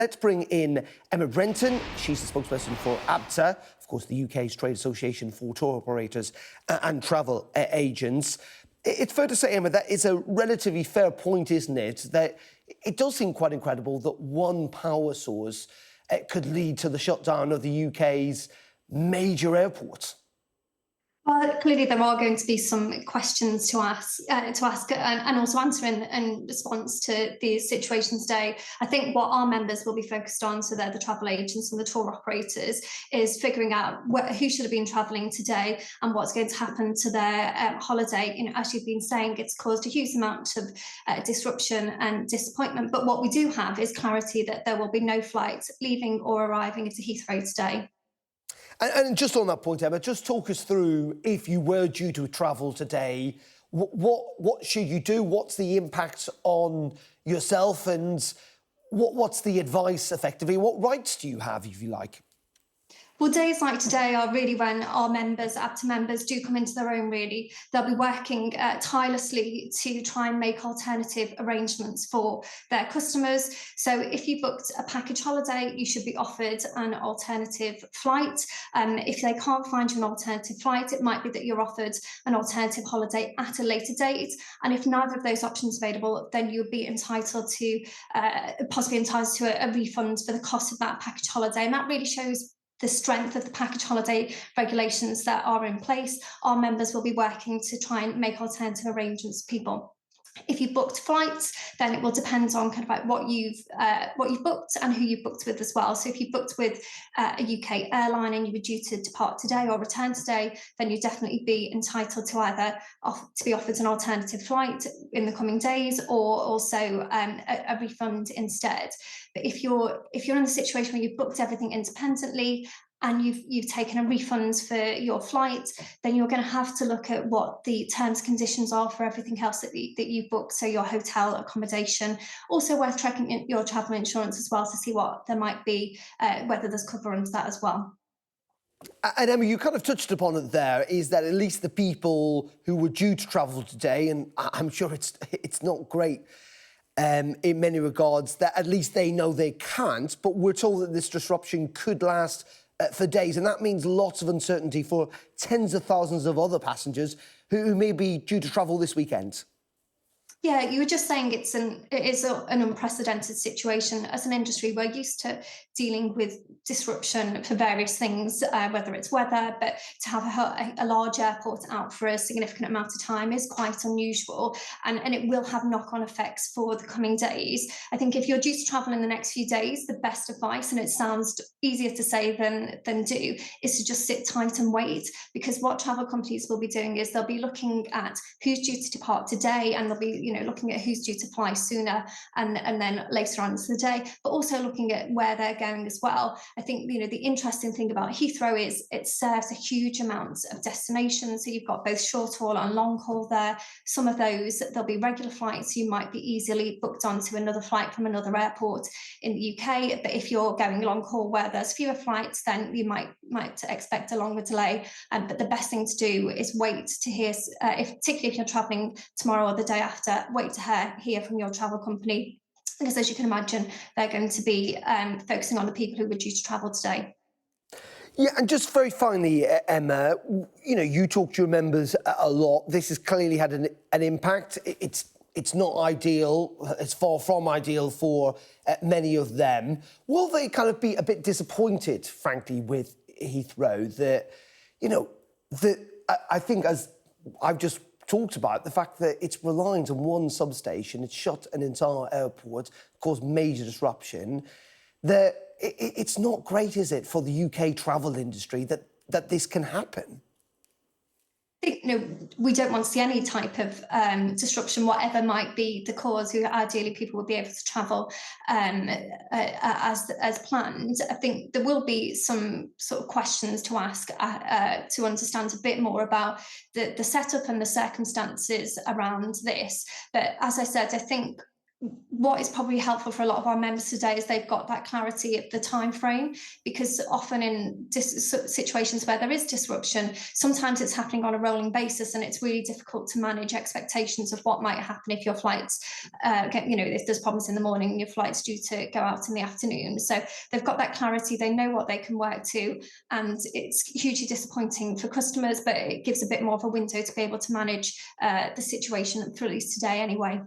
Let's bring in Emma Brennan. She's the spokesperson for ABTA, of course, the UK's trade association for tour operators and travel agents. It's fair to say, Emma, that it's a relatively fair point, isn't it? That it does seem quite incredible that one power source could lead to the shutdown of the UK's major airports. Well, clearly there are going to be some questions to ask and also answer in response to these situations today. I think what our members will be focused on, so they're the travel agents and the tour operators, is figuring out who should have been travelling today and what's going to happen to their holiday. You know, as you've been saying, it's caused a huge amount of disruption and disappointment. But what we do have is clarity that there will be no flights leaving or arriving into Heathrow today. And just on that point, Emma, just talk us through, if you were due to travel today, what should you do? What's the impact on yourself, and what's the advice, effectively? What rights do you have, if you like? Well, days like today are really when our members, ABTA members, do come into their own, really. They'll be working tirelessly to try and make alternative arrangements for their customers. So if you booked a package holiday, you should be offered an alternative flight. If they can't find you an alternative flight, it might be that you're offered an alternative holiday at a later date. And if neither of those options are available, then you'll be entitled to, possibly entitled to a refund for the cost of that package holiday. And that really shows the strength of the package holiday regulations that are in place. Our members will be working to try and make alternative arrangements for people. If you booked flights, then it will depend on kind of like what you've booked and who you've booked with as well. So if you booked with a UK airline and you were due to depart today or return today, then you'd definitely be entitled to either to be offered an alternative flight in the coming days, or also a refund instead. But if you're in a situation where you've booked everything independently and you've taken a refund for your flight, then you're going to have to look at what the terms and conditions are for everything else that you booked, so your hotel accommodation. Also worth checking your travel insurance as well to see what there might be, whether there's cover under that as well. And Emma, you kind of touched upon it there, is that at least the people who were due to travel today, and I'm sure it's not great in many regards, that at least they know they can't, but we're told that this disruption could last for days, and that means lots of uncertainty for tens of thousands of other passengers who may be due to travel this weekend. Yeah, you were just saying it is an unprecedented situation. As an industry, we're used to dealing with disruption for various things, whether it's weather, but to have a large airport out for a significant amount of time is quite unusual, and it will have knock-on effects for the coming days. I think if you're due to travel in the next few days, the best advice, and it sounds easier to say than do, is to just sit tight and wait, because what travel companies will be doing is they'll be looking at who's due to depart today, and they'll be looking at who's due to fly sooner and then later on into the day, but also looking at where they're going as well. I think the interesting thing about Heathrow is it serves a huge amount of destinations. So you've got both short haul and long haul there. Some of those, there'll be regular flights. You might be easily booked onto another flight from another airport in the UK. But if you're going long haul where there's fewer flights, then you might expect a longer delay. But the best thing to do is wait to hear, particularly if you're traveling tomorrow or the day after, wait to hear from your travel company, because as you can imagine, they're going to be focusing on the people who were due to travel today. Yeah, and just very finally, Emma, you talk to your members a lot. This has clearly had an impact. It's not ideal. It's far from ideal for many of them. Will they kind of be a bit disappointed, frankly, with Heathrow? I think, as I've just talked about, the fact that it's reliant on one substation, it's shut an entire airport, caused major disruption. It's not great, is it, for the UK travel industry that this can happen? I think, we don't want to see any type of disruption, whatever might be the cause. Ideally, people will be able to travel as planned. I think there will be some sort of questions to ask to understand a bit more about the setup and the circumstances around this. But as I said, I think what is probably helpful for a lot of our members today is they've got that clarity of the time frame, because often in situations where there is disruption, sometimes it's happening on a rolling basis, and it's really difficult to manage expectations of what might happen if your flights if there's problems in the morning and your flight's due to go out in the afternoon. So they've got that clarity, they know what they can work to, and it's hugely disappointing for customers, but it gives a bit more of a window to be able to manage the situation, for at least today anyway.